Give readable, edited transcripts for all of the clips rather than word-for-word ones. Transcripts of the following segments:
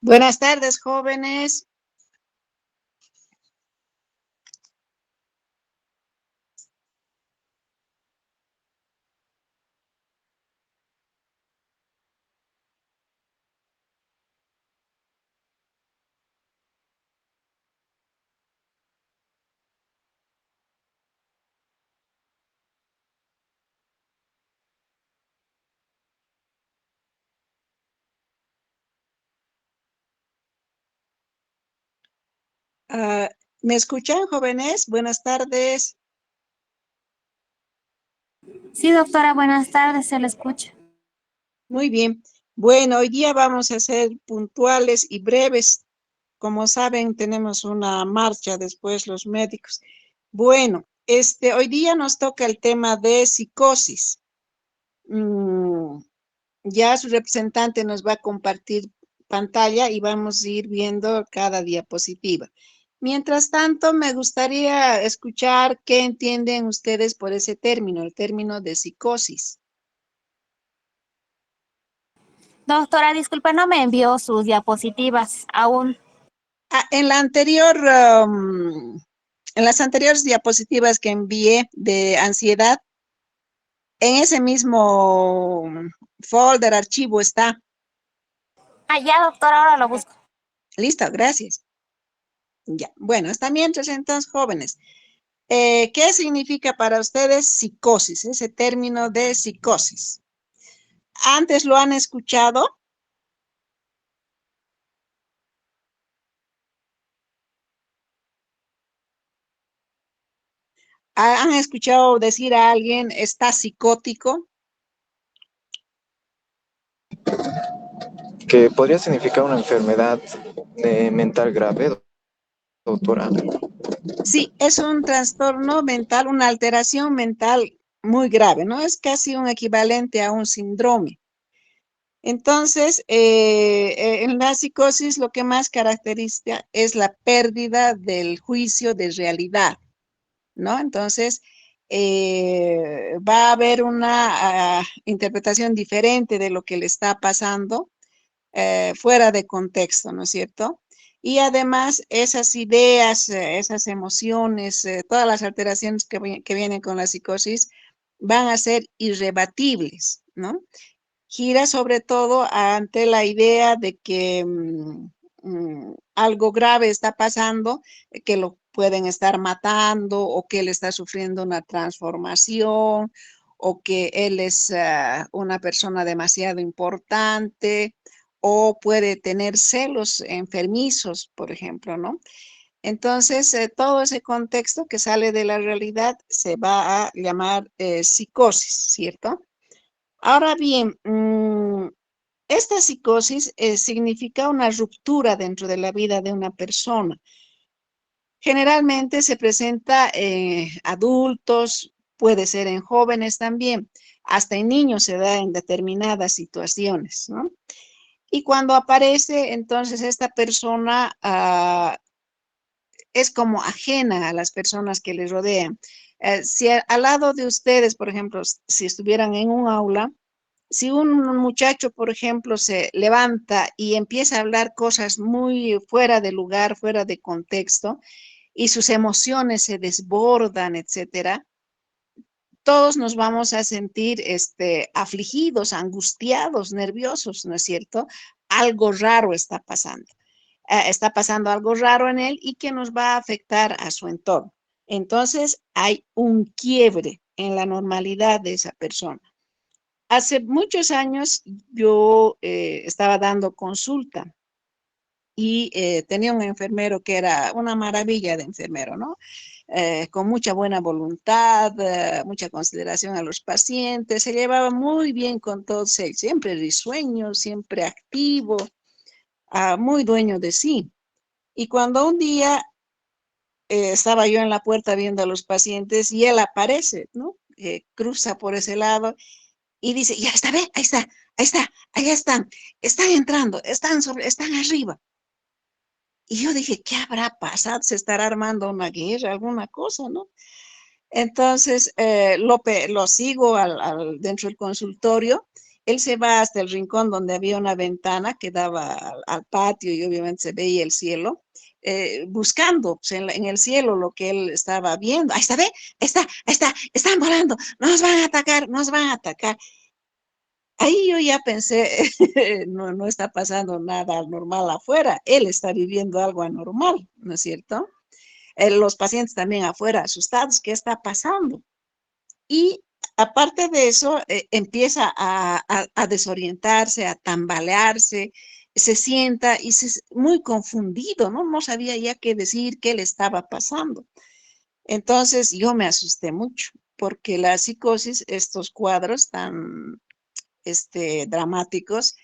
Buenas tardes, jóvenes. Ah, ¿Me escuchan, jóvenes? Buenas tardes. Sí, doctora, buenas tardes, se le escucha. Muy bien. Bueno, hoy día vamos a ser puntuales y breves. Como saben, tenemos una marcha después los médicos. Bueno, hoy día nos toca el tema de psicosis. Mm, ya su representante nos va a compartir pantalla y vamos a ir viendo cada diapositiva. Mientras tanto, me gustaría escuchar qué entienden ustedes por ese término, el término de psicosis. Doctora, disculpe, no me envió sus diapositivas aún. En la anterior, en las anteriores diapositivas que envié de ansiedad, en ese mismo folder, archivo está. Ah, ya, doctora, ahora lo busco. Listo, gracias. Ya, bueno, hasta mientras entonces, jóvenes. ¿Qué significa para ustedes psicosis? Ese término de psicosis. ¿Antes lo han escuchado? ¿Han escuchado decir a alguien está psicótico? Que podría significar una enfermedad mental grave, doctora. Sí, es un trastorno mental, una alteración mental muy grave, ¿no? Es casi un equivalente a un síndrome. Entonces, en la psicosis lo que más caracteriza es la pérdida del juicio de realidad, ¿no? Entonces, va a haber una interpretación diferente de lo que le está pasando fuera de contexto, ¿no es cierto? Y además esas ideas, esas emociones, todas las alteraciones que vienen con la psicosis van a ser irrebatibles, ¿no? Gira sobre todo ante la idea de que algo grave está pasando, que lo pueden estar matando o que él está sufriendo una transformación o que él es una persona demasiado importante o puede tener celos enfermizos, por ejemplo, ¿no? Entonces, todo ese contexto que sale de la realidad se va a llamar psicosis, ¿cierto? Ahora bien, esta psicosis significa una ruptura dentro de la vida de una persona. Generalmente se presenta en adultos, puede ser en jóvenes también, hasta en niños se da en determinadas situaciones, ¿no? Y cuando aparece, entonces esta persona es como ajena a las personas que le rodean. Si al lado de ustedes, por ejemplo, si estuvieran en un aula, si un muchacho, por ejemplo, se levanta y empieza a hablar cosas muy fuera de lugar, fuera de contexto, y sus emociones se desbordan, etcétera, todos nos vamos a sentir afligidos, angustiados, nerviosos, ¿no es cierto? Algo raro está pasando. Está pasando algo raro en él y que nos va a afectar a su entorno. Entonces, hay un quiebre en la normalidad de esa persona. Hace muchos años yo estaba dando consulta y tenía un enfermero que era una maravilla de enfermero, ¿no? Con mucha buena voluntad, mucha consideración a los pacientes, se llevaba muy bien con todos ellos, siempre risueño, siempre activo, muy dueño de sí. Y cuando un día estaba yo en la puerta viendo a los pacientes y él aparece, ¿no? Cruza por ese lado y dice, ya está, ve, ahí está, allá están entrando, están arriba. Y yo dije, ¿qué habrá pasado? ¿Se estará armando una guerra, alguna cosa, no? Entonces lo sigo dentro del consultorio él se va hasta el rincón donde había una ventana que daba al patio y obviamente se veía el cielo, buscando pues, en el cielo lo que él estaba viendo. Ahí está, ve, están volando, nos van a atacar, nos van a atacar. Ahí yo ya pensé, no está pasando nada normal afuera, él está viviendo algo anormal, ¿no es cierto? Los pacientes también afuera asustados, ¿qué está pasando? Y aparte de eso, empieza a desorientarse, a tambalearse, se sienta y muy confundido, ¿no? No sabía ya qué decir, qué le estaba pasando. Entonces yo me asusté mucho, porque la psicosis, estos cuadros tan dramáticos,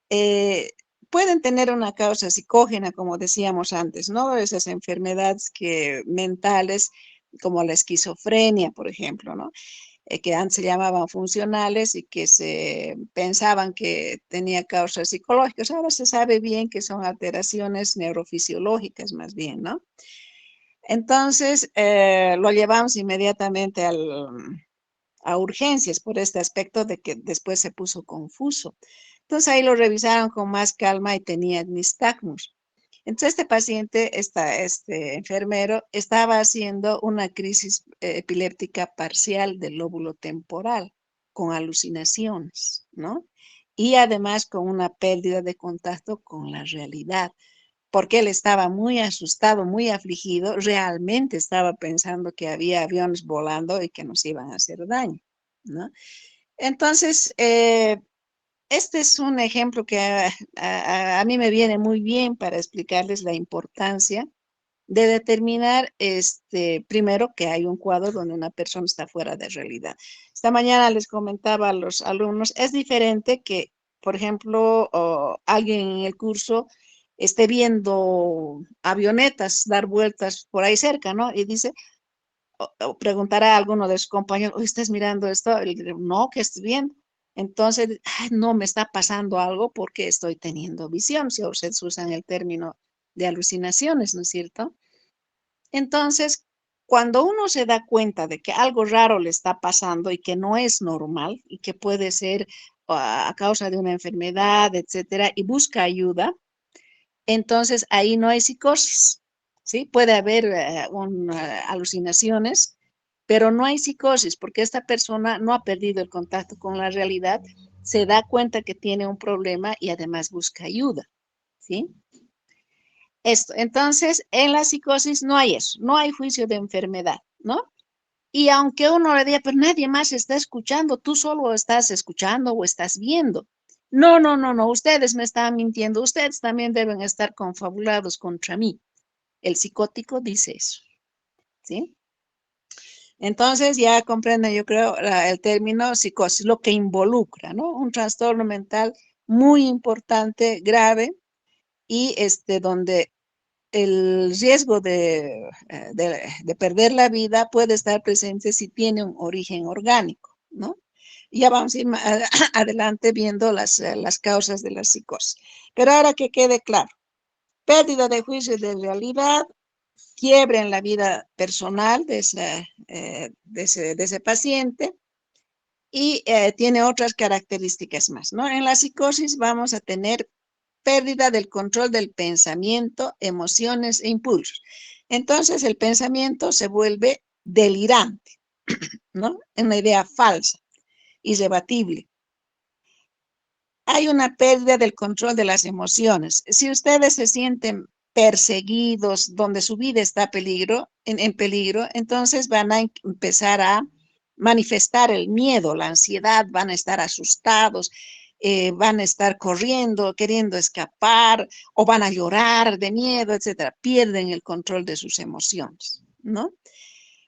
eh, pueden tener una causa psicógena, como decíamos antes, ¿no? Esas enfermedades mentales, como la esquizofrenia, por ejemplo, ¿no? Que antes se llamaban funcionales y que se pensaban que tenía causas psicológicas. Ahora se sabe bien que son alteraciones neurofisiológicas más bien, ¿no? Entonces, lo llevamos inmediatamente a urgencias por este aspecto de que después se puso confuso. Entonces ahí lo revisaron con más calma y tenía nistagmus. Entonces este paciente, este enfermero, estaba haciendo una crisis epiléptica parcial del lóbulo temporal con alucinaciones, ¿no? Y además con una pérdida de contacto con la realidad, porque él estaba muy asustado, muy afligido, realmente estaba pensando que había aviones volando y que nos iban a hacer daño, ¿no? Entonces, este es un ejemplo que a mí me viene muy bien para explicarles la importancia de determinar, primero, que hay un cuadro donde una persona está fuera de realidad. Esta mañana les comentaba a los alumnos, es diferente que, por ejemplo, alguien en el curso esté viendo avionetas dar vueltas por ahí cerca, ¿no? Y dice, o preguntará a alguno de sus compañeros, ¿estás mirando esto? Y le diré, no, ¿qué estoy viendo? Entonces, "Ay, no me está pasando algo porque estoy teniendo visión", si ustedes usan el término de alucinaciones, ¿no es cierto? Entonces, cuando uno se da cuenta de que algo raro le está pasando y que no es normal y que puede ser a causa de una enfermedad, etcétera, y busca ayuda, entonces ahí no hay psicosis, ¿sí? Puede haber alucinaciones, pero no hay psicosis porque esta persona no ha perdido el contacto con la realidad, se da cuenta que tiene un problema y además busca ayuda, ¿sí? Esto, entonces, en la psicosis no hay eso, no hay juicio de enfermedad, ¿no? Y aunque uno le diga, pero nadie más está escuchando, tú solo estás escuchando o estás viendo. No, ustedes me están mintiendo, ustedes también deben estar confabulados contra mí. El psicótico dice eso, ¿sí? Entonces ya comprenden, yo creo, el término psicosis, lo que involucra, ¿no? Un trastorno mental muy importante, grave, y donde el riesgo de perder la vida puede estar presente si tiene un origen orgánico, ¿no? Ya vamos a ir adelante viendo las causas de la psicosis. Pero ahora que quede claro, pérdida de juicio de realidad, quiebre en la vida personal de ese paciente y tiene otras características más, ¿no? En la psicosis vamos a tener pérdida del control del pensamiento, emociones e impulsos. Entonces el pensamiento se vuelve delirante, ¿no? Una idea falsa, irrebatible. Hay una pérdida del control de las emociones. Si ustedes se sienten perseguidos, donde su vida está en peligro, entonces van a empezar a manifestar el miedo, la ansiedad, van a estar asustados, van a estar corriendo, queriendo escapar, o van a llorar de miedo, etcétera. Pierden el control de sus emociones, ¿no?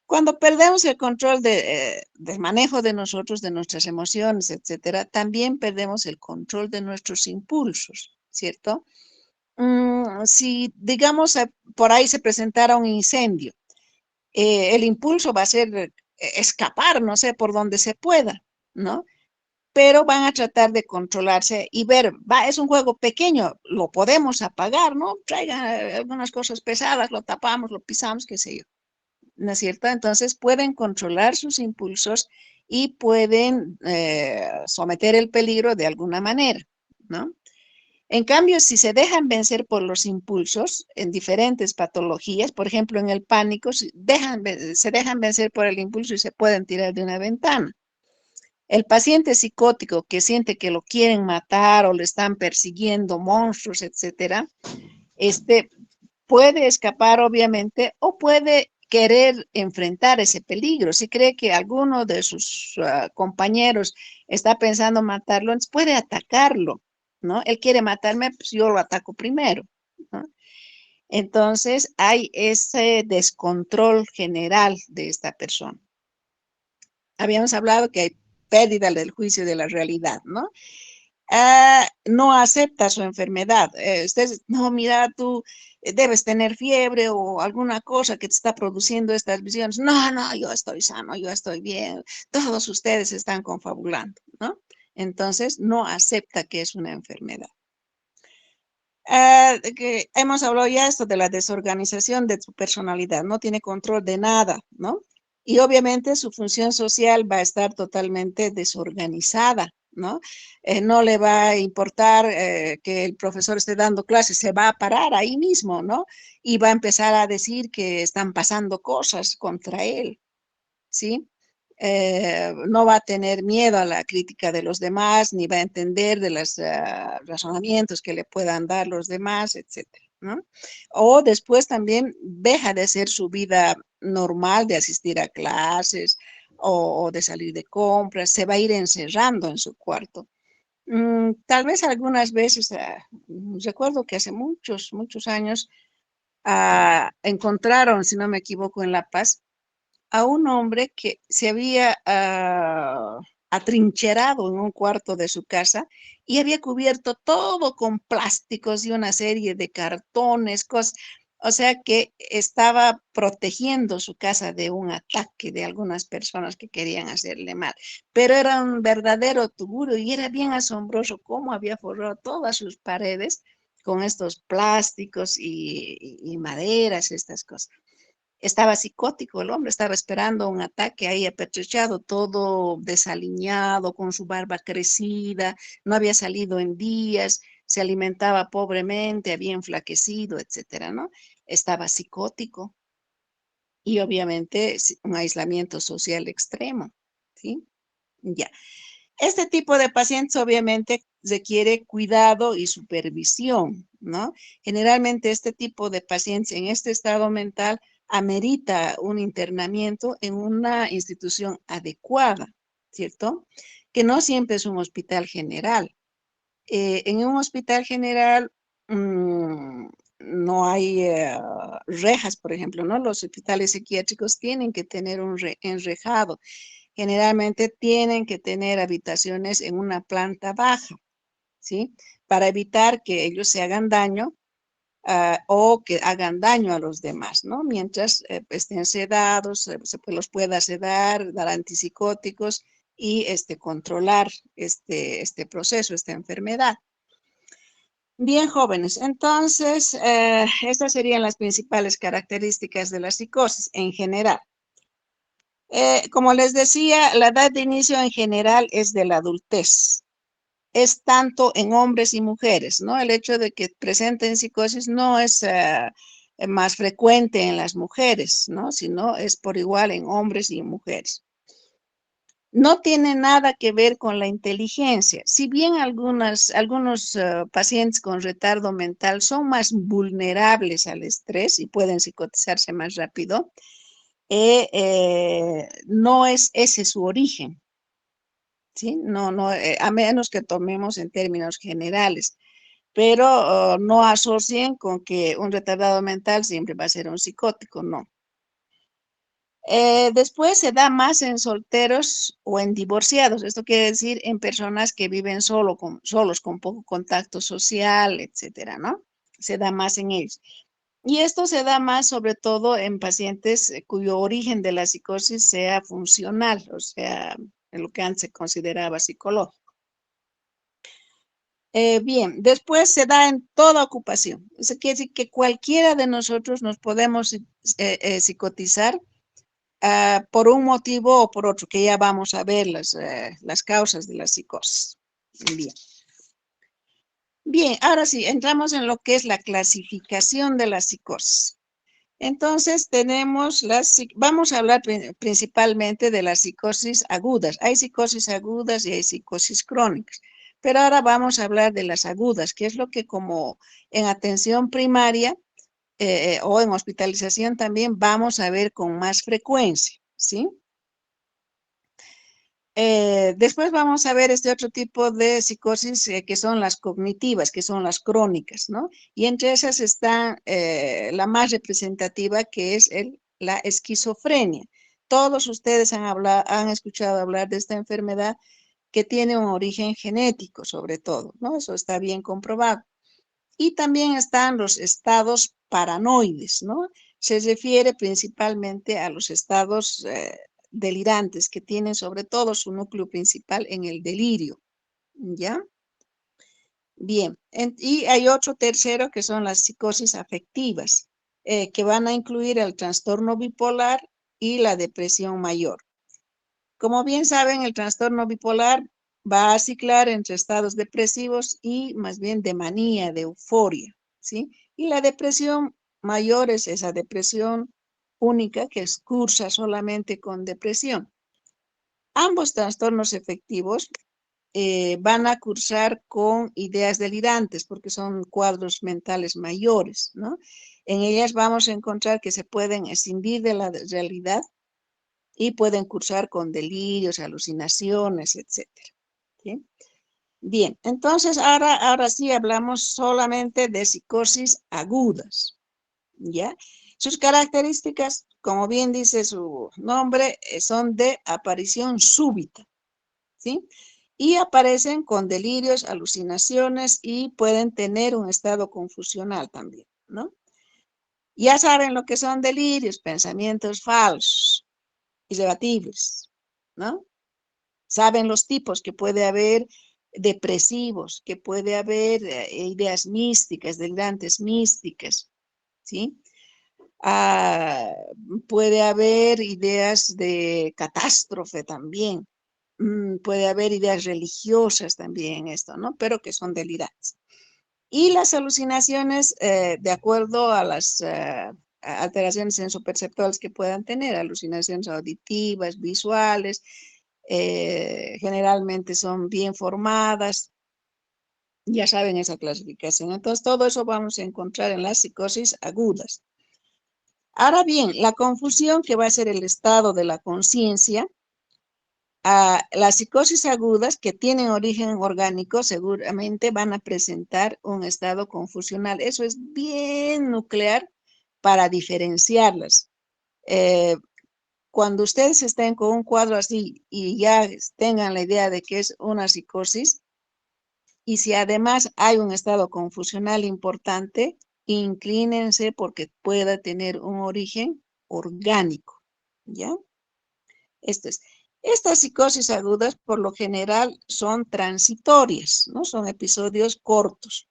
Cuando perdemos el control del manejo de nosotros, de nuestras emociones, etcétera, también perdemos el control de nuestros impulsos, ¿cierto? Si, digamos, por ahí se presentara un incendio, el impulso va a ser escapar, no sé, por donde se pueda, ¿no? Pero van a tratar de controlarse y ver, es un juego pequeño, lo podemos apagar, ¿no? Traigan algunas cosas pesadas, lo tapamos, lo pisamos, qué sé yo. ¿no es cierto? Entonces pueden controlar sus impulsos y pueden someter el peligro de alguna manera, ¿no? En cambio, si se dejan vencer por los impulsos en diferentes patologías, por ejemplo, en el pánico, se dejan vencer por el impulso y se pueden tirar de una ventana. El paciente psicótico que siente que lo quieren matar o le están persiguiendo monstruos, etcétera, puede escapar, obviamente, o puede querer enfrentar ese peligro. Si cree que alguno de sus compañeros está pensando matarlo, entonces puede atacarlo, ¿no? Él quiere matarme, pues yo lo ataco primero, ¿no? Entonces hay ese descontrol general de esta persona. Habíamos hablado que hay pérdida del juicio de la realidad, ¿no? No acepta su enfermedad. Ustedes, no, mira, tú debes tener fiebre o alguna cosa que te está produciendo estas visiones. No, no, yo estoy sano, yo estoy bien. Todos ustedes están confabulando, ¿no? Entonces, no acepta que es una enfermedad. Que hemos hablado ya esto de la desorganización de su personalidad, no tiene control de nada, ¿no? Y obviamente su función social va a estar totalmente desorganizada, ¿no? No le va a importar que el profesor esté dando clases, se va a parar ahí mismo, ¿no? Y va a empezar a decir que están pasando cosas contra él, ¿sí? No va a tener miedo a la crítica de los demás, ni va a entender de los razonamientos que le puedan dar los demás, etcétera, ¿no? O después también deja de ser su vida normal de asistir a clases o de salir de compras, se va a ir encerrando en su cuarto. Tal vez algunas veces, recuerdo que hace muchos años, encontraron, si no me equivoco, en La Paz, a un hombre que se había atrincherado en un cuarto de su casa y había cubierto todo con plásticos y una serie de cartones, cosas. O sea que estaba protegiendo su casa de un ataque de algunas personas que querían hacerle mal. Pero era un verdadero tuguro y era bien asombroso cómo había forrado todas sus paredes con estos plásticos y maderas, estas cosas. Estaba psicótico el hombre, estaba esperando un ataque ahí apetrechado, todo desaliñado, con su barba crecida, no había salido en días, se alimentaba pobremente, había enflaquecido, etcétera, ¿no? Estaba psicótico y obviamente un aislamiento social extremo, ¿sí? Ya. Este tipo de pacientes obviamente requiere cuidado y supervisión, ¿no? Generalmente este tipo de pacientes en este estado mental amerita un internamiento en una institución adecuada, ¿cierto? Que no siempre es un hospital general. En un hospital general no hay rejas, por ejemplo, ¿no? Los hospitales psiquiátricos tienen que tener un enrejado. Generalmente tienen que tener habitaciones en una planta baja, ¿sí? Para evitar que ellos se hagan daño o que hagan daño a los demás, ¿no? Mientras estén sedados, los pueda sedar, dar antipsicóticos y controlar este proceso, esta enfermedad. Bien, jóvenes, entonces estas serían las principales características de la psicosis en general. Como les decía, la edad de inicio en general es de la adultez. Es tanto en hombres y mujeres, ¿no? El hecho de que presenten psicosis no es más frecuente en las mujeres, ¿no? Sino es por igual en hombres y mujeres. No tiene nada que ver con la inteligencia. Si bien algunos pacientes con retardo mental son más vulnerables al estrés y pueden psicotizarse más rápido, no es ese su origen, ¿sí? No, a menos que tomemos en términos generales, pero no asocien con que un retardado mental siempre va a ser un psicótico, no. Después se da más en solteros o en divorciados. Esto quiere decir en personas que viven solos, con poco contacto social, etcétera, ¿no? Se da más en ellos. Y esto se da más sobre todo en pacientes cuyo origen de la psicosis sea funcional, o sea, en lo que antes se consideraba psicológico. Bien, después se da en toda ocupación. Eso quiere decir que cualquiera de nosotros nos podemos psicotizar por un motivo o por otro, que ya vamos a ver las causas de la psicosis. Bien. Bien, ahora sí, entramos en lo que es la clasificación de la psicosis. Entonces vamos a hablar principalmente de las psicosis agudas. Hay psicosis agudas y hay psicosis crónicas. Pero ahora vamos a hablar de las agudas, que es lo que como en atención primaria o en hospitalización también vamos a ver con más frecuencia, ¿sí? Después vamos a ver este otro tipo de psicosis que son las cognitivas, que son las crónicas, ¿no? Y entre esas está la más representativa, que es la esquizofrenia. Todos ustedes han escuchado hablar de esta enfermedad que tiene un origen genético, sobre todo, ¿no? Eso está bien comprobado. Y también están los estados paranoides, ¿no? Se refiere principalmente a los estados delirantes que tienen sobre todo su núcleo principal en el delirio, ¿ya? Bien, y hay otro tercero que son las psicosis afectivas, que van a incluir el trastorno bipolar y la depresión mayor. Como bien saben, el trastorno bipolar va a ciclar entre estados depresivos y más bien de manía, de euforia, ¿sí? Y la depresión mayor es esa depresión única que cursa solamente con depresión. Ambos trastornos efectivos van a cursar con ideas delirantes porque son cuadros mentales mayores, ¿no? En ellas vamos a encontrar que se pueden escindir de la realidad y pueden cursar con delirios, alucinaciones, etcétera. ¿Sí? Bien, entonces ahora sí hablamos solamente de psicosis agudas, ¿ya? Sus características, como bien dice su nombre, son de aparición súbita, ¿sí? Y aparecen con delirios, alucinaciones y pueden tener un estado confusional también, ¿no? Ya saben lo que son delirios, pensamientos falsos, irrebatibles, ¿no? Saben los tipos que puede haber depresivos, que puede haber ideas místicas, delirantes místicas, ¿sí? Puede haber ideas de catástrofe también, puede haber ideas religiosas también en esto, ¿no? Pero que son delirantes. Y las alucinaciones, de acuerdo a las alteraciones sensoperceptuales que puedan tener, alucinaciones auditivas, visuales, generalmente son bien formadas, ya saben esa clasificación. Entonces, todo eso vamos a encontrar en las psicosis agudas. Ahora bien, la confusión que va a ser el estado de la conciencia, las psicosis agudas que tienen origen orgánico seguramente van a presentar un estado confusional. Eso es bien nuclear para diferenciarlas. Cuando ustedes estén con un cuadro así y ya tengan la idea de que es una psicosis, y si además hay un estado confusional importante, inclínense porque pueda tener un origen orgánico, ¿ya? Esto es. Estas psicosis agudas por lo general son transitorias, ¿no? Son episodios cortos.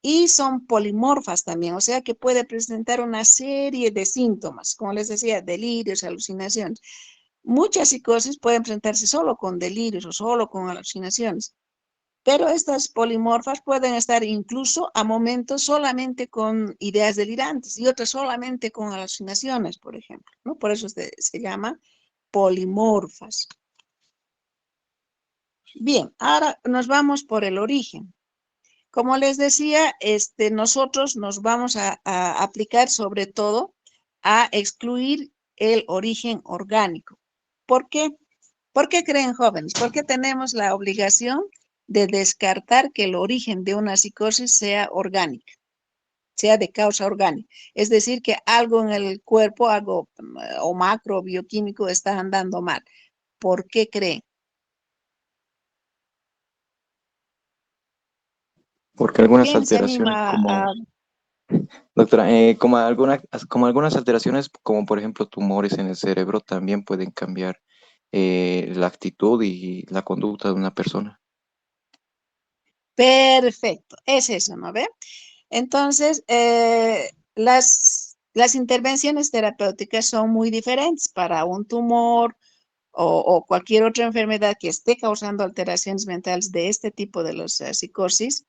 Y son polimorfas también, o sea que puede presentar una serie de síntomas, como les decía, delirios, alucinaciones. Muchas psicosis pueden presentarse solo con delirios o solo con alucinaciones, pero estas polimorfas pueden estar incluso a momentos solamente con ideas delirantes y otras solamente con alucinaciones, por ejemplo, ¿no? Por eso se llama polimorfas. Bien, ahora nos vamos por el origen. Como les decía, nosotros nos vamos a aplicar sobre todo a excluir el origen orgánico. ¿Por qué? ¿Por qué creen jóvenes? Porque tenemos la obligación de descartar que el origen de una psicosis sea orgánica, sea de causa orgánica. Es decir, que algo en el cuerpo, algo o macro bioquímico está andando mal. ¿Por qué creen? Porque algunas ¿Quién se alteraciones anima como, a... doctora, como algunas alteraciones como por ejemplo tumores en el cerebro también pueden cambiar la actitud y la conducta de una persona. Perfecto, es eso, ¿no ve? Entonces, las intervenciones terapéuticas son muy diferentes para un tumor o cualquier otra enfermedad que esté causando alteraciones mentales de este tipo de los psicosis.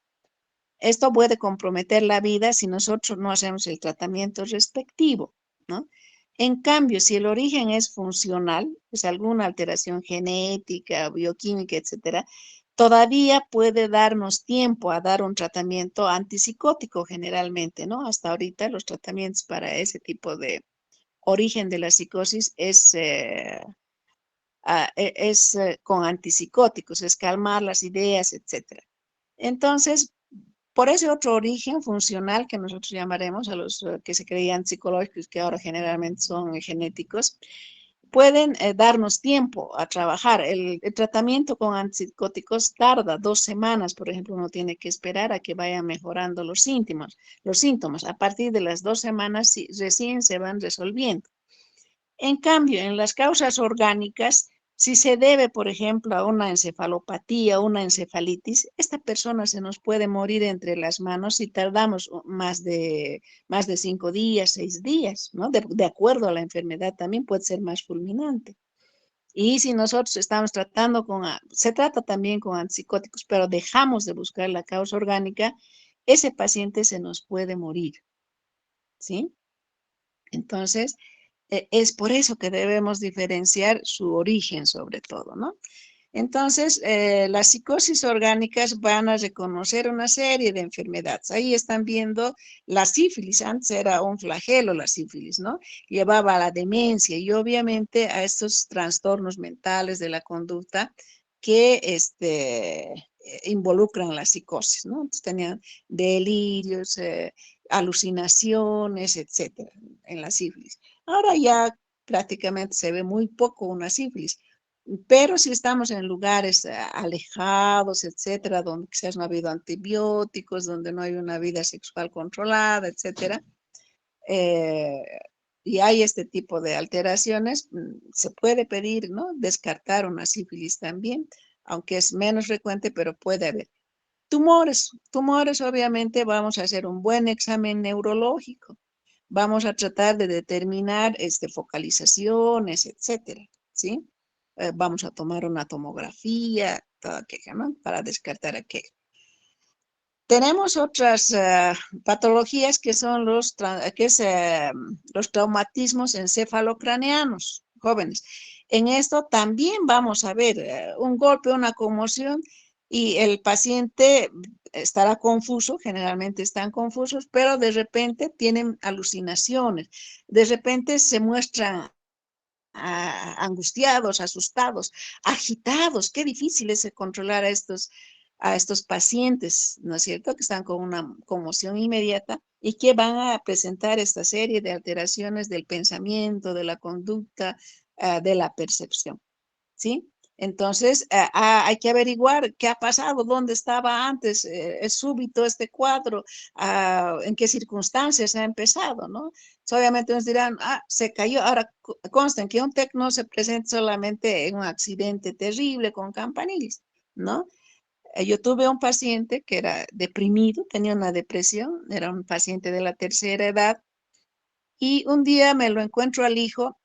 Esto puede comprometer la vida si nosotros no hacemos el tratamiento respectivo, ¿no? En cambio, si el origen es funcional, es alguna alteración genética, bioquímica, etcétera, todavía puede darnos tiempo a dar un tratamiento antipsicótico generalmente, ¿no? Hasta ahorita los tratamientos para ese tipo de origen de la psicosis es con antipsicóticos, es calmar las ideas, etcétera. Entonces, por ese otro origen funcional que nosotros llamaremos a los que se creían psicológicos, que ahora generalmente son genéticos, pueden darnos tiempo a trabajar. El tratamiento con antipsicóticos tarda 2 semanas, por ejemplo, uno tiene que esperar a que vayan mejorando los síntomas. A partir de las 2 semanas recién se van resolviendo. En cambio, en las causas orgánicas, si se debe, por ejemplo, a una encefalopatía, una encefalitis, esta persona se nos puede morir entre las manos si tardamos más de 5 días, 6 días, ¿no? De acuerdo a la enfermedad, también puede ser más fulminante. Y si nosotros estamos tratando se trata también con antipsicóticos, pero dejamos de buscar la causa orgánica, ese paciente se nos puede morir, ¿sí? Entonces, es por eso que debemos diferenciar su origen sobre todo, ¿no? Entonces, las psicosis orgánicas van a reconocer una serie de enfermedades. Ahí están viendo la sífilis. Antes era un flagelo la sífilis, ¿no? Llevaba a la demencia y obviamente a estos trastornos mentales de la conducta que involucran la psicosis, ¿no? Entonces tenían delirios, alucinaciones, etcétera, en la sífilis. Ahora ya prácticamente se ve muy poco una sífilis. Pero si estamos en lugares alejados, etcétera, donde quizás no ha habido antibióticos, donde no hay una vida sexual controlada, etcétera, eh, y hay este tipo de alteraciones, se puede pedir, ¿no? Descartar una sífilis también, aunque es menos frecuente, pero puede haber. Tumores, obviamente, vamos a hacer un buen examen neurológico. Vamos a tratar de determinar focalizaciones, etcétera, ¿sí? Vamos a tomar una tomografía, toda aquella, ¿no? Para descartar aquello. Tenemos otras patologías que son los traumatismos encefalocraneanos, jóvenes. En esto también vamos a ver un golpe, una conmoción, y el paciente estará confuso, generalmente están confusos, pero de repente tienen alucinaciones, de repente se muestran angustiados, asustados, agitados. Qué difícil es controlar a estos pacientes, ¿no es cierto?, que están con una conmoción inmediata y que van a presentar esta serie de alteraciones del pensamiento, de la conducta, de la percepción, ¿sí? Entonces, hay que averiguar qué ha pasado, dónde estaba antes, es súbito este cuadro, en qué circunstancias ha empezado, ¿no? Obviamente nos dirán, se cayó. Ahora, consten que un TEC no se presenta solamente en un accidente terrible con campanillas, ¿no? Yo tuve un paciente que era deprimido, tenía una depresión, era un paciente de la tercera edad, y un día me lo encuentro al hijo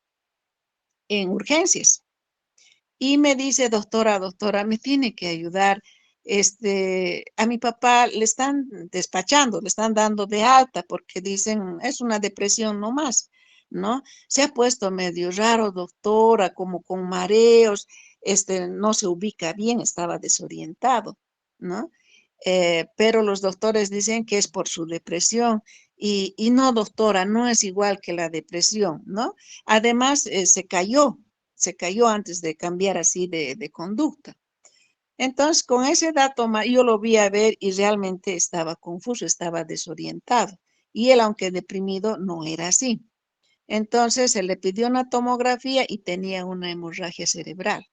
en urgencias. Y me dice, doctora, me tiene que ayudar. A mi papá le están despachando, le están dando de alta porque dicen, es una depresión nomás, ¿no? Se ha puesto medio raro, doctora, como con mareos, no se ubica bien, estaba desorientado, ¿no? Pero los doctores dicen que es por su depresión. Y no, doctora, no es igual que la depresión, ¿no? Además, se cayó antes de cambiar así de conducta. Entonces, con ese dato, yo lo vi a ver y realmente estaba confuso, estaba desorientado. Y él, aunque deprimido, no era así. Entonces, se le pidió una tomografía y tenía una hemorragia cerebral,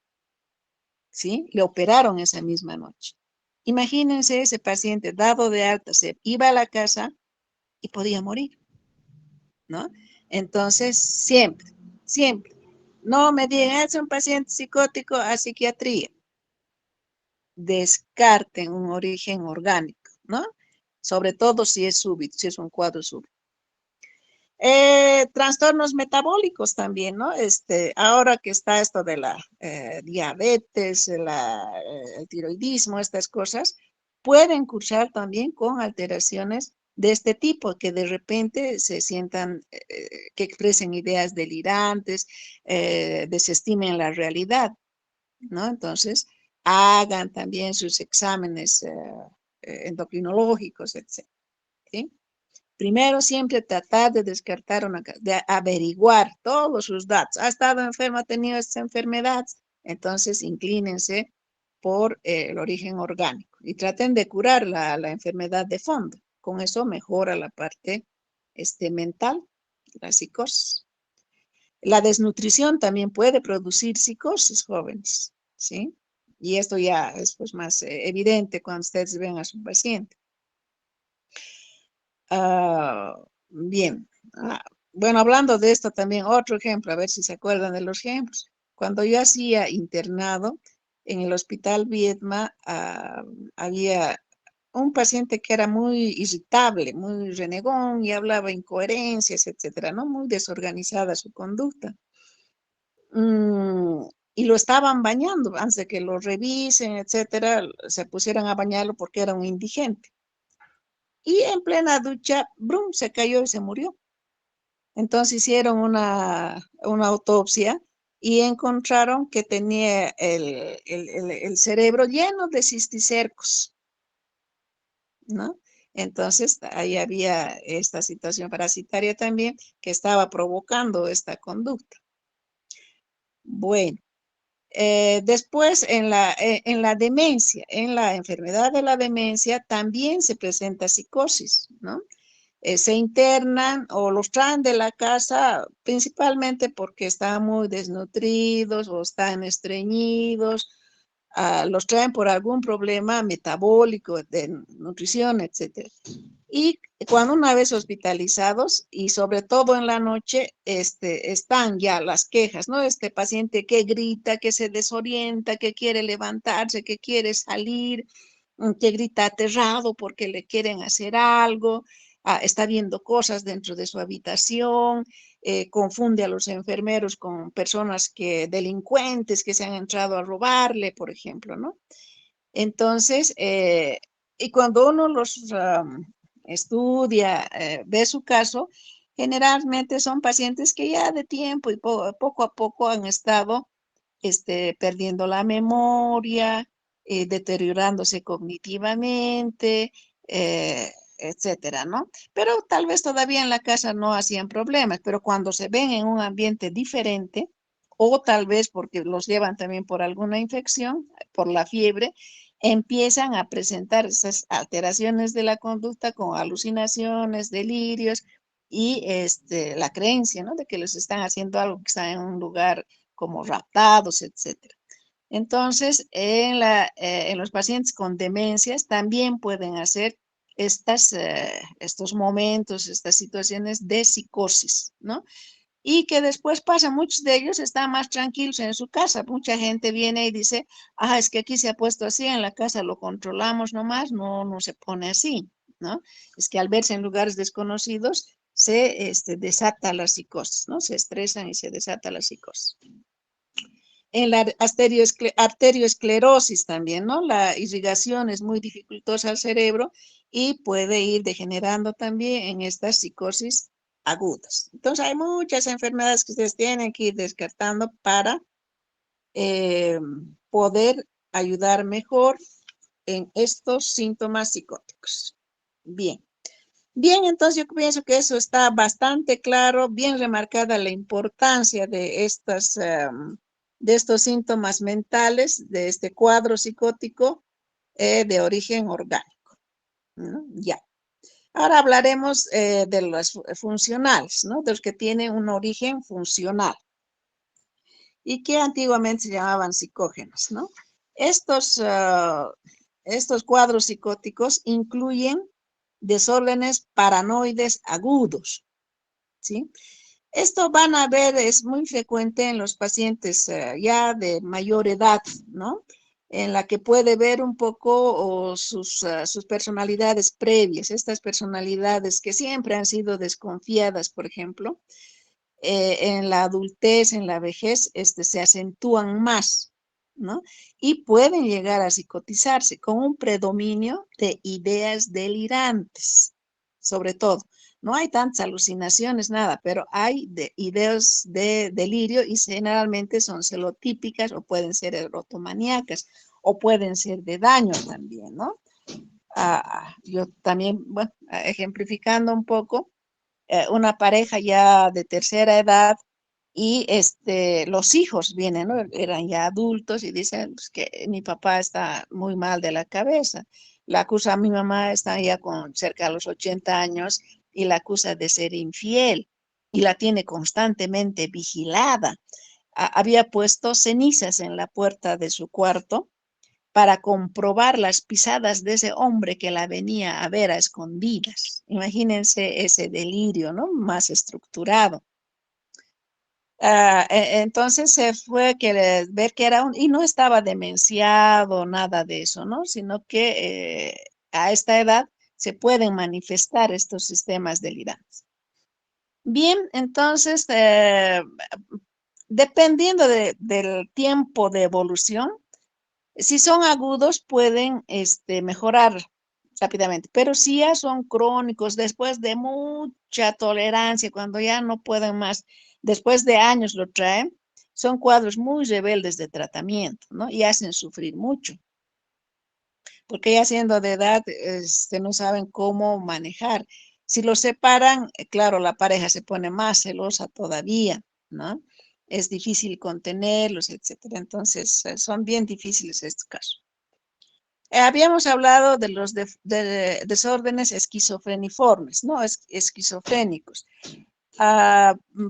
¿sí? Le operaron esa misma noche. Imagínense ese paciente dado de alta, se iba a la casa y podía morir, ¿no? Entonces, siempre. No me digan, es un paciente psicótico a psiquiatría. Descarten un origen orgánico, ¿no? Sobre todo si es súbito, si es un cuadro súbito. Trastornos metabólicos también, ¿no? Ahora que está esto de la diabetes, el tiroidismo, estas cosas, pueden cursar también con alteraciones de este tipo, que de repente se sientan, que expresen ideas delirantes, desestimen la realidad, ¿no? Entonces, hagan también sus exámenes endocrinológicos, etc. ¿Sí? Primero, siempre tratar de descartar, de averiguar todos sus datos. ¿Ha estado enfermo, ha tenido esta enfermedad? Entonces, inclínense por el origen orgánico y traten de curar la enfermedad de fondo. Con eso mejora la parte mental, la psicosis. La desnutrición también puede producir psicosis, jóvenes, ¿sí? Y esto ya es pues, más evidente cuando ustedes ven a su paciente. Bien. Bueno, hablando de esto también, otro ejemplo, a ver si se acuerdan de los ejemplos. Cuando yo hacía internado en el Hospital Viedma, había un paciente que era muy irritable, muy renegón y hablaba incoherencias, etcétera, ¿no? Muy desorganizada su conducta. Y lo estaban bañando antes de que lo revisen, etcétera, se pusieran a bañarlo porque era un indigente. Y en plena ducha, ¡brum!, se cayó y se murió. Entonces hicieron una autopsia y encontraron que tenía el cerebro lleno de cisticercos, ¿no? Entonces ahí había esta situación parasitaria también que estaba provocando esta conducta. Bueno. Después, en la demencia, en la enfermedad de la demencia, también se presenta psicosis, ¿no? Se internan o los traen de la casa principalmente porque están muy desnutridos o están estreñidos, los traen por algún problema metabólico, de nutrición, etc. Y cuando una vez hospitalizados, y sobre todo en la noche, están ya las quejas, ¿no? Este paciente que grita, que se desorienta, que quiere levantarse, que quiere salir, que grita aterrado porque le quieren hacer algo, está viendo cosas dentro de su habitación, confunde a los enfermeros con personas delincuentes que se han entrado a robarle, por ejemplo, ¿no? Entonces, y cuando uno los estudia, ve su caso, generalmente son pacientes que ya de tiempo y poco a poco han estado perdiendo la memoria, deteriorándose cognitivamente, etcétera, ¿no? Pero tal vez todavía en la casa no hacían problemas, pero cuando se ven en un ambiente diferente, o tal vez porque los llevan también por alguna infección, por la fiebre, empiezan a presentar esas alteraciones de la conducta con alucinaciones, delirios y la creencia, ¿no? De que les están haciendo algo, que están en un lugar como raptados, etcétera. Entonces, en los pacientes con demencias también pueden hacer estos momentos, estas situaciones de psicosis, ¿no? Y que después pasa, muchos de ellos están más tranquilos en su casa. Mucha gente viene y dice, es que aquí se ha puesto así, en la casa lo controlamos nomás, no se pone así, ¿no? Es que al verse en lugares desconocidos se desata la psicosis, ¿no? Se estresan y se desata la psicosis. En la arterioesclerosis también, ¿no? La irrigación es muy dificultosa al cerebro y puede ir degenerando también en estas psicosis agudas. Entonces hay muchas enfermedades que ustedes tienen que ir descartando para poder ayudar mejor en estos síntomas psicóticos. Bien. Bien, entonces yo pienso que eso está bastante claro, bien remarcada la importancia de estos síntomas mentales, de este cuadro psicótico de origen orgánico, ¿no? Ya. Ahora hablaremos de los funcionales, ¿no? De los que tienen un origen funcional y que antiguamente se llamaban psicógenos, ¿no? Estos cuadros psicóticos incluyen desórdenes paranoides agudos, ¿sí? Esto van a ver, es muy frecuente en los pacientes ya de mayor edad, ¿no? en la que puede ver un poco sus personalidades previas, estas personalidades que siempre han sido desconfiadas, por ejemplo, en la adultez, en la vejez, se acentúan más, ¿no? Y pueden llegar a psicotizarse con un predominio de ideas delirantes, sobre todo. No hay tantas alucinaciones, nada, pero hay ideas de delirio y generalmente son celotípicas o pueden ser erotomaníacas o pueden ser de daño también, ¿no? Yo también, bueno, ejemplificando un poco, una pareja ya de tercera edad y los hijos vienen, ¿no? Eran ya adultos y dicen pues, que mi papá está muy mal de la cabeza. La acusa a mi mamá, está ya con cerca de los 80 años y la acusa de ser infiel y la tiene constantemente vigilada. Había puesto cenizas en la puerta de su cuarto para comprobar las pisadas de ese hombre que la venía a ver a escondidas. Imagínense ese delirio, ¿no? Más estructurado. Entonces se fue que ver que era y no estaba demenciado, nada de eso, ¿no? Sino que a esta edad se pueden manifestar estos sistemas delirantes. Bien, entonces, dependiendo del tiempo de evolución, si son agudos, pueden mejorar rápidamente, pero si ya son crónicos, después de mucha tolerancia, cuando ya no pueden más, después de años lo traen, son cuadros muy rebeldes de tratamiento, ¿no? Y hacen sufrir mucho, porque ya siendo de edad, no saben cómo manejar. Si los separan, claro, la pareja se pone más celosa todavía, ¿no? Es difícil contenerlos, etcétera. Entonces, son bien difíciles estos casos. Habíamos hablado de los desórdenes esquizofreniformes, ¿no? Esquizofrénicos.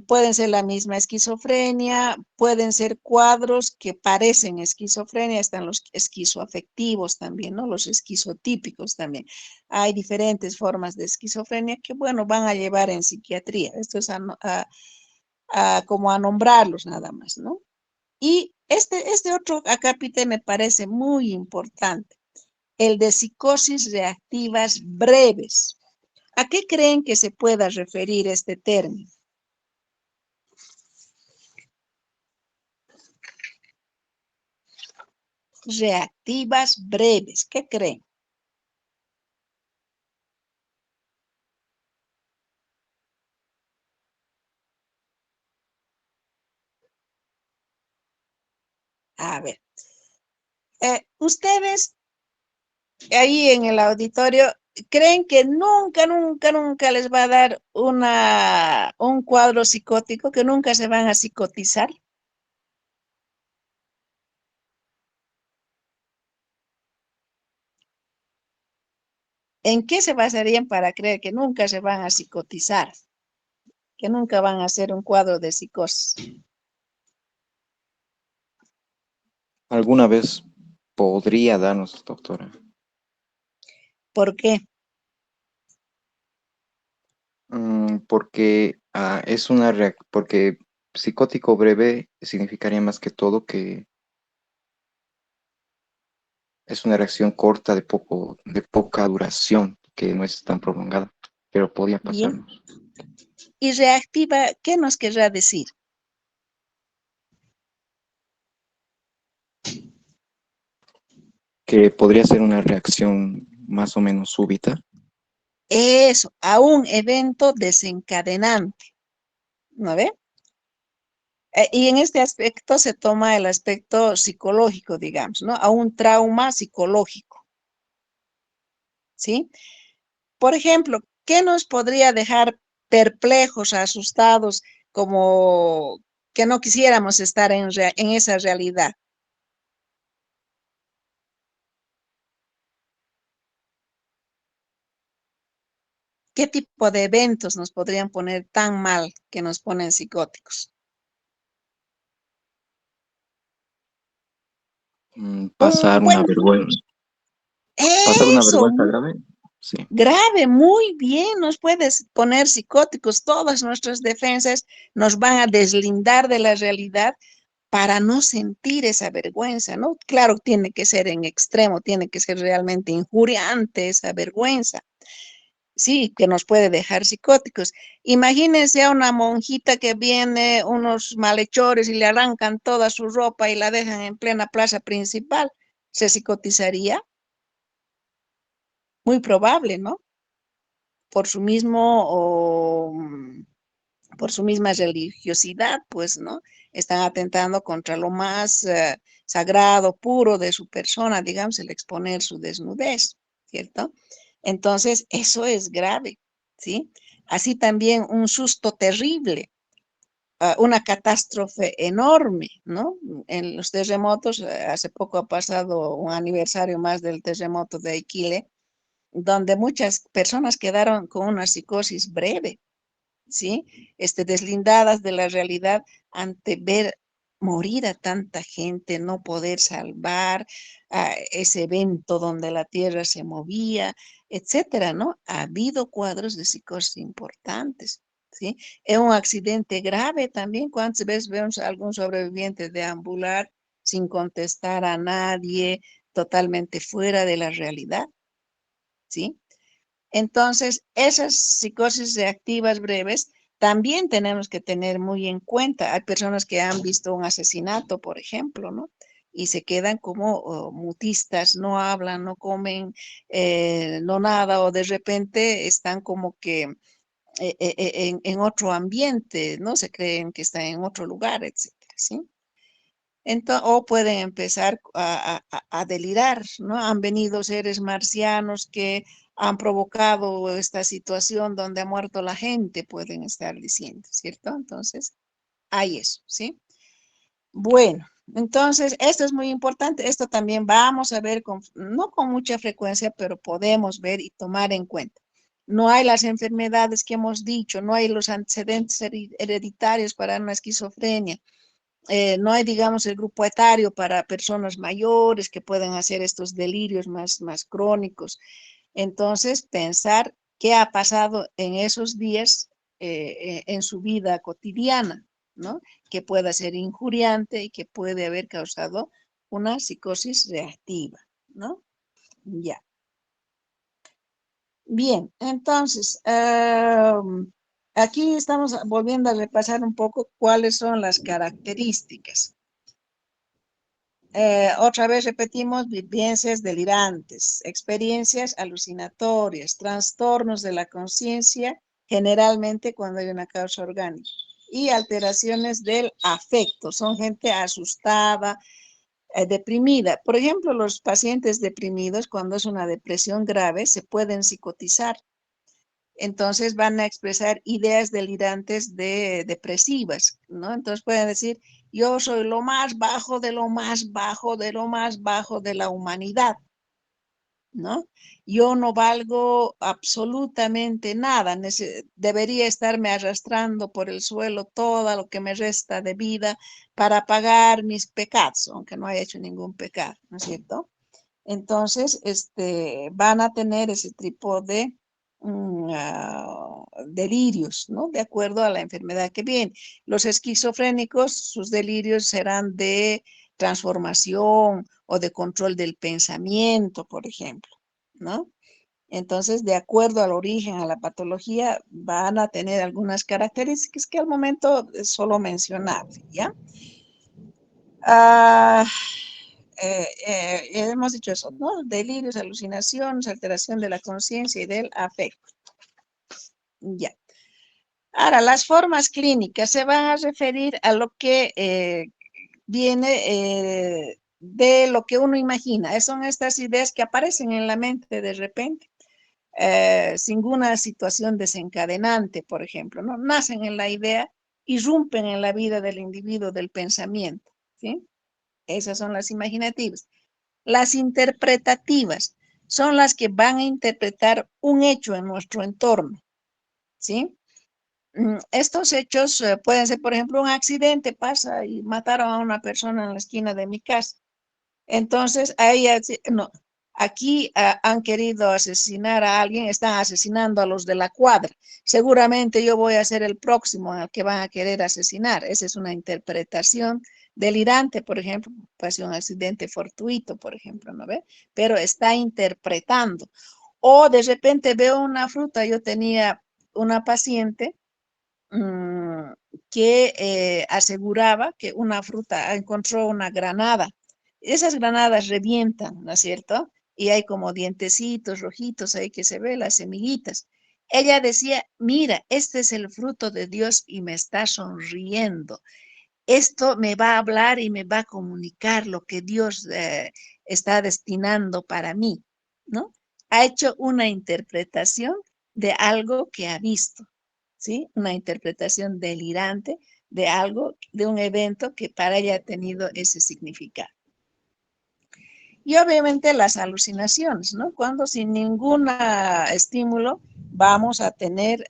Pueden ser la misma esquizofrenia, pueden ser cuadros que parecen esquizofrenia, están los esquizoafectivos también, ¿no? Los esquizotípicos también. Hay diferentes formas de esquizofrenia que, bueno, van a llevar en psiquiatría. Esto es como a nombrarlos nada más, ¿no? Y este otro acápite me parece muy importante, el de psicosis reactivas breves. ¿A qué creen que se pueda referir este término? Reactivas breves, ¿qué creen? A ver, ustedes ahí en el auditorio, ¿creen que nunca, nunca, nunca les va a dar un cuadro psicótico, que nunca se van a psicotizar? ¿En qué se basarían para creer que nunca se van a psicotizar? Que nunca van a hacer un cuadro de psicosis. ¿Alguna vez podría darnos, doctora? ¿Por qué? Porque porque psicótico breve significaría más que todo que es una reacción corta de poca duración, que no es tan prolongada, pero podía Bien. pasarnos. Y reactiva, ¿qué nos querrá decir? Que podría ser una reacción más o menos súbita. Eso, a un evento desencadenante, ¿no ve? Y en este aspecto se toma el aspecto psicológico, digamos, ¿no? A un trauma psicológico, ¿sí? Por ejemplo, ¿qué nos podría dejar perplejos, asustados, como que no quisiéramos estar en esa realidad? ¿Qué tipo de eventos nos podrían poner tan mal que nos ponen psicóticos? Pasar una Bueno, vergüenza. Pasar una eso, vergüenza grave. Sí. grave, muy bien, nos puedes poner psicóticos, todas nuestras defensas nos van a deslindar de la realidad para no sentir esa vergüenza, ¿no? Claro, tiene que ser en extremo, tiene que ser realmente injuriante esa vergüenza. Sí, que nos puede dejar psicóticos. Imagínense a una monjita que viene unos malhechores y le arrancan toda su ropa y la dejan en plena plaza principal. ¿Se psicotizaría? Muy probable, ¿no? Por su mismo, por su misma religiosidad, pues, ¿no? Están atentando contra lo más sagrado, puro de su persona, digamos, el exponer su desnudez, ¿cierto? Entonces, eso es grave, ¿sí? Así también un susto terrible, una catástrofe enorme, ¿no? En los terremotos, hace poco ha pasado un aniversario más del terremoto de Aquile, donde muchas personas quedaron con una psicosis breve, ¿sí? Deslindadas de la realidad ante ver morir a tanta gente, no poder salvar ese evento donde la tierra se movía, etcétera, ¿no? Ha habido cuadros de psicosis importantes, ¿sí? Es un accidente grave también. ¿Cuántas veces vemos a algún sobreviviente deambular sin contestar a nadie, totalmente fuera de la realidad, ¿sí? Entonces, esas psicosis reactivas breves también tenemos que tener muy en cuenta. Hay personas que han visto un asesinato, por ejemplo, ¿no? Y se quedan como mutistas, no hablan, no comen, no nada, o de repente están como que en otro ambiente, ¿no? Se creen que están en otro lugar, etcétera, ¿sí? Entonces, o pueden empezar a delirar, ¿no? Han venido seres marcianos que han provocado esta situación donde ha muerto la gente, pueden estar diciendo, ¿cierto? Entonces, hay eso, ¿sí? Bueno, entonces, esto es muy importante. Esto también vamos a ver, no con mucha frecuencia, pero podemos ver y tomar en cuenta. No hay las enfermedades que hemos dicho, no hay los antecedentes hereditarios para una esquizofrenia. No hay, digamos, el grupo etario para personas mayores que pueden hacer estos delirios más crónicos. Entonces, pensar qué ha pasado en esos días en su vida cotidiana, ¿no? Que pueda ser injuriante y que puede haber causado una psicosis reactiva, ¿no? Ya. Bien, entonces, aquí estamos volviendo a repasar un poco cuáles son las características. Otra vez repetimos, vivencias delirantes, experiencias alucinatorias, trastornos de la conciencia, generalmente cuando hay una causa orgánica, y alteraciones del afecto. Son gente asustada, deprimida. Por ejemplo, los pacientes deprimidos, cuando es una depresión grave, se pueden psicotizar. Entonces van a expresar ideas delirantes depresivas, ¿no? Entonces pueden decir, yo soy lo más bajo de lo más bajo de lo más bajo de la humanidad, ¿no? Yo no valgo absolutamente nada, debería estarme arrastrando por el suelo todo lo que me resta de vida para pagar mis pecados, aunque no haya hecho ningún pecado, ¿no es cierto? Entonces, van a tener ese tipo de delirios, ¿no? De acuerdo a la enfermedad que viene. Los esquizofrénicos, sus delirios serán de transformación o de control del pensamiento, por ejemplo, ¿no? Entonces, de acuerdo al origen, a la patología, van a tener algunas características que al momento es solo mencionable, ¿ya? Hemos dicho eso, ¿no? Delirios, alucinaciones, alteración de la conciencia y del afecto. Ya. Ahora, las formas clínicas se van a referir a lo que viene de lo que uno imagina. Son estas ideas que aparecen en la mente de repente, sin ninguna situación desencadenante, por ejemplo, ¿no? Nacen en la idea, irrumpen en la vida del individuo, del pensamiento, ¿sí? Esas son las imaginativas. Las interpretativas son las que van a interpretar un hecho en nuestro entorno, ¿sí? Estos hechos pueden ser, por ejemplo, un accidente, pasa y mataron a una persona en la esquina de mi casa. Entonces, no, aquí han querido asesinar a alguien, están asesinando a los de la cuadra. Seguramente yo voy a ser el próximo al que van a querer asesinar. Esa es una interpretación delirante, por ejemplo, puede ser un accidente fortuito, por ejemplo, ¿no ve? Pero está interpretando. O de repente veo una fruta, yo tenía una paciente mm, que aseguraba que una fruta encontró una granada. Esas granadas revientan, ¿no es cierto? Y hay como dientecitos rojitos ahí que se ve, las semillitas. Ella decía, mira, este es el fruto de Dios y me está sonriendo. Esto me va a hablar y me va a comunicar lo que Dios está destinando para mí, ¿no? Ha hecho una interpretación de algo que ha visto, ¿sí? Una interpretación delirante de algo, de un evento que para ella ha tenido ese significado. Y obviamente las alucinaciones, ¿no? Cuando sin ningún estímulo vamos a tener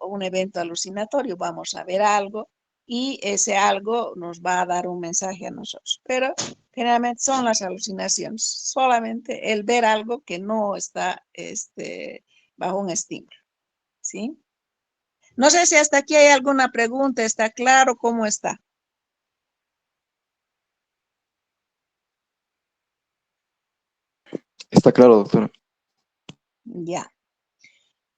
un evento alucinatorio, vamos a ver algo y ese algo nos va a dar un mensaje a nosotros. Pero generalmente son las alucinaciones, solamente el ver algo que no está bajo un estímulo, ¿sí? No sé si hasta aquí hay alguna pregunta, ¿está claro cómo está? Está claro, doctora. Ya.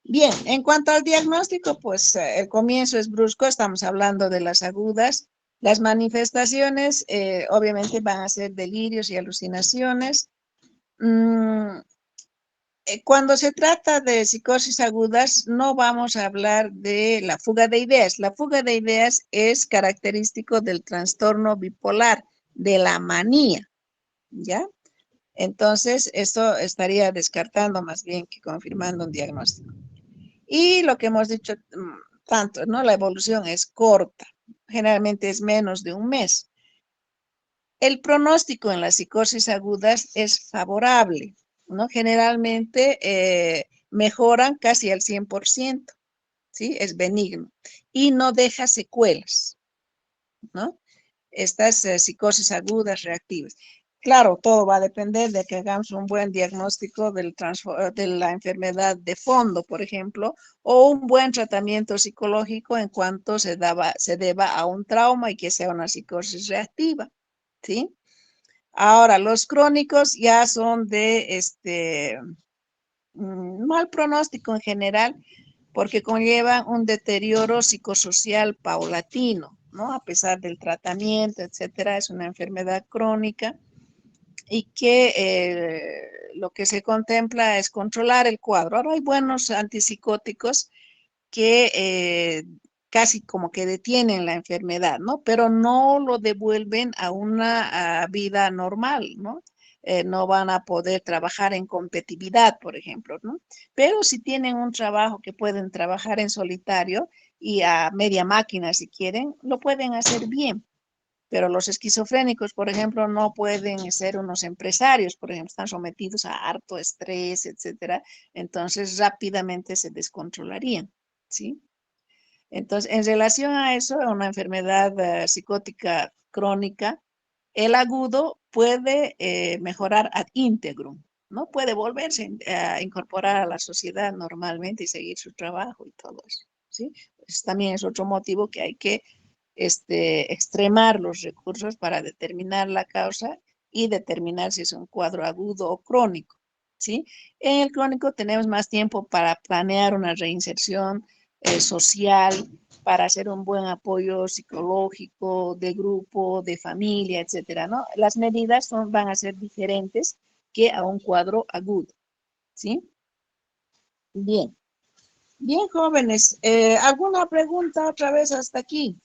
Bien, en cuanto al diagnóstico, pues el comienzo es brusco, estamos hablando de las agudas. Las manifestaciones obviamente van a ser delirios y alucinaciones. Cuando se trata de psicosis agudas, no vamos a hablar de la fuga de ideas. La fuga de ideas es característico del trastorno bipolar, de la manía, ¿ya? Entonces, esto estaría descartando más bien que confirmando un diagnóstico. Y lo que hemos dicho tanto, ¿no? La evolución es corta, generalmente es menos de un mes. El pronóstico en las psicosis agudas es favorable, ¿no? Generalmente mejoran casi al 100%, ¿sí? Es benigno y no deja secuelas, ¿no? Estas psicosis agudas reactivas. Claro, todo va a depender de que hagamos un buen diagnóstico de la enfermedad de fondo, por ejemplo, o un buen tratamiento psicológico en cuanto se deba a un trauma y que sea una psicosis reactiva, ¿sí? Ahora, los crónicos ya son de mal pronóstico en general, porque conllevan un deterioro psicosocial paulatino, ¿no? A pesar del tratamiento, etcétera, es una enfermedad crónica y que lo que se contempla es controlar el cuadro. Ahora hay buenos antipsicóticos que casi como que detienen la enfermedad, ¿no? Pero no lo devuelven a una vida normal, ¿no? No van a poder trabajar en competitividad, por ejemplo, ¿no? Pero si tienen un trabajo que pueden trabajar en solitario y a media máquina si quieren, lo pueden hacer bien. Pero los esquizofrénicos, por ejemplo, no pueden ser unos empresarios, por ejemplo, están sometidos a harto estrés, etcétera. Entonces rápidamente se descontrolarían, ¿sí? Entonces, en relación a eso, a una enfermedad psicótica crónica, el agudo puede mejorar ad integrum, ¿no? Puede volverse a incorporar a la sociedad normalmente y seguir su trabajo y todo eso, ¿sí? Pues también es otro motivo que hay que extremar los recursos para determinar la causa y determinar si es un cuadro agudo o crónico, ¿sí? En el crónico tenemos más tiempo para planear una reinserción social, para hacer un buen apoyo psicológico, de grupo, de familia, etcétera, ¿no? Las medidas van a ser diferentes que a un cuadro agudo, ¿sí? Bien. Bien, jóvenes. ¿Alguna pregunta otra vez hasta aquí?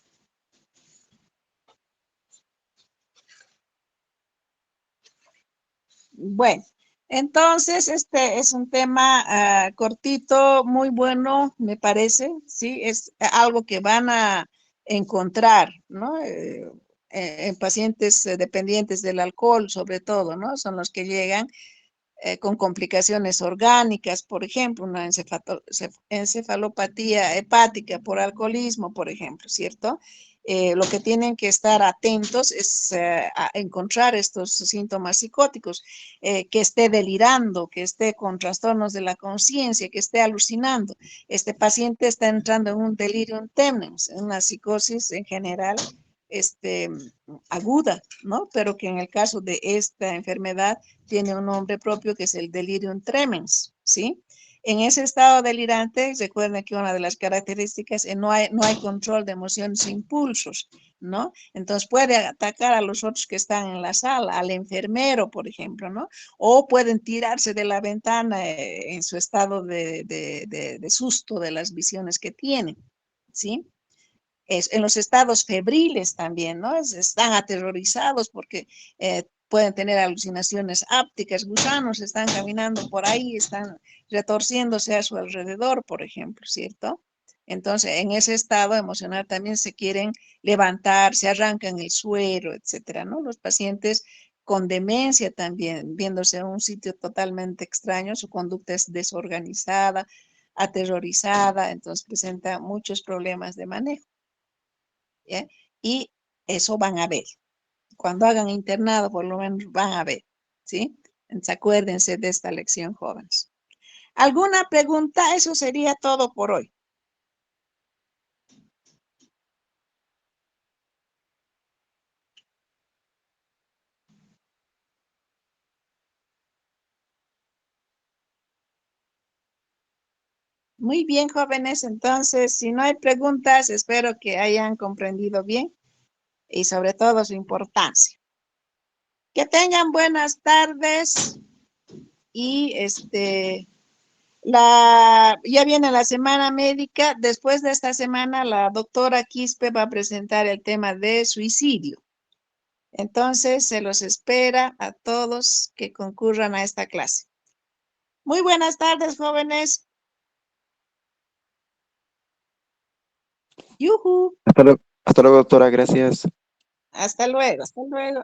Bueno, entonces este es un tema cortito, muy bueno, me parece, ¿sí? Es algo que van a encontrar, ¿no? En pacientes dependientes del alcohol, sobre todo, ¿no? Son los que llegan con complicaciones orgánicas, por ejemplo, una encefalopatía hepática por alcoholismo, por ejemplo, ¿cierto? Lo que tienen que estar atentos es a encontrar estos síntomas psicóticos, que esté delirando, que esté con trastornos de la conciencia, que esté alucinando. Este paciente está entrando en un delirium tremens, en una psicosis en general aguda, ¿no? Pero que en el caso de esta enfermedad tiene un nombre propio que es el delirium tremens, ¿sí? En ese estado delirante, recuerden que una de las características es no hay control de emociones e impulsos, ¿no? Entonces puede atacar a los otros que están en la sala, al enfermero, por ejemplo, ¿no? O pueden tirarse de la ventana en su estado de susto de las visiones que tienen, ¿sí? En los estados febriles también, ¿no? Están aterrorizados porque pueden tener alucinaciones ápticas, gusanos están caminando por ahí, están retorciéndose a su alrededor, por ejemplo, ¿cierto? Entonces, en ese estado emocional también se quieren levantar, se arrancan el suero, etcétera, ¿no? Los pacientes con demencia también, viéndose en un sitio totalmente extraño, su conducta es desorganizada, aterrorizada, entonces presenta muchos problemas de manejo. ¿Ya? Y eso van a ver. Cuando hagan internado, por lo menos van a ver, ¿sí? Entonces, acuérdense de esta lección, jóvenes. ¿Alguna pregunta? Eso sería todo por hoy. Muy bien, jóvenes. Entonces, si no hay preguntas, espero que hayan comprendido bien y sobre todo su importancia. Que tengan buenas tardes y ya viene la semana médica. Después de esta semana, la doctora Quispe va a presentar el tema de suicidio. Entonces, se los espera a todos que concurran a esta clase. Muy buenas tardes, jóvenes. ¡Yujú! Hasta luego, doctora, gracias. Hasta luego, hasta luego.